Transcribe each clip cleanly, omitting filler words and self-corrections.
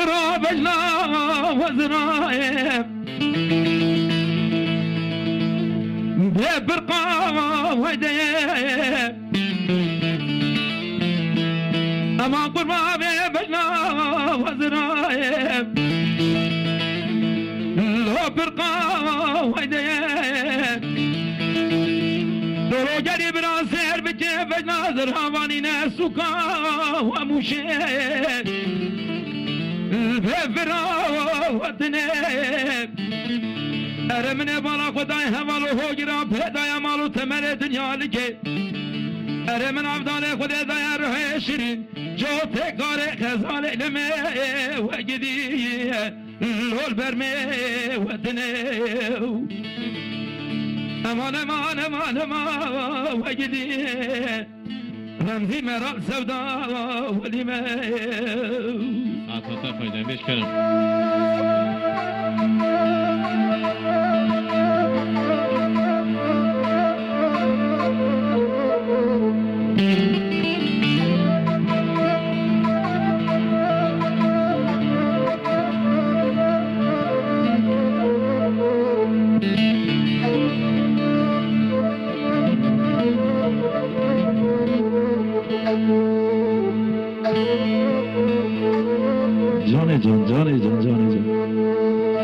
قراب اجنا وزرايب ببرقا ويديب اما قربا بجنا وزرايب لو برقا ويديب دورو جري براسير بجي بجنا زرهواني نسوكا وموشيب بفرا وطنيب ارمنه بالا خدای حوالو هوگرا پیدای مالو تمر دنیا لگه ارمن عبدال خدای دای روح شیرین جو تکار خزال لمه و گدی لول برمه وطنه امان امان امان امان و گدی رمزی مرال سودا ولیمه Atata fayda beş kere. جان جان جان جان جان جان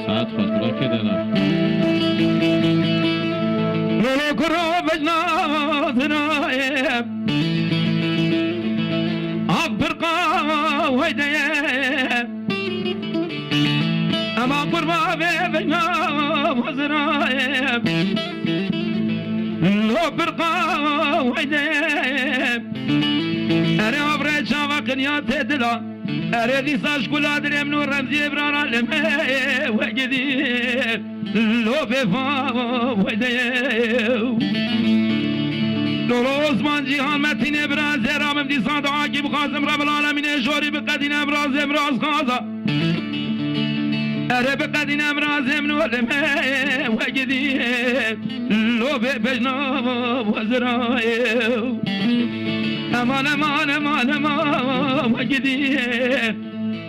Saat fazla bırak edeler. لولو کرو بجنا ذنائب عبرقا ويديب اما قربا بجنا وزرايب لو برقا ويديب اري عبري شاوة قنيات دلا اري ديساش كلا دريم نور رمزي ابرانا لمي وجديد لو بفا ويديب دولو عثمان جيهان متين ابراز رامم ديسان دعا كي بخازم رب العالمين جوري بقدين ابراز ابراز خازا اري بقدين ابراز منور لمي وجديد لو بجنا وزرايب امان امان امان امان وجدي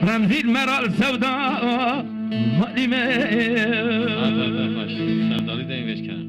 رمزي المرال سوداء مالي Atata baş. Sevdalı deyin beş kere.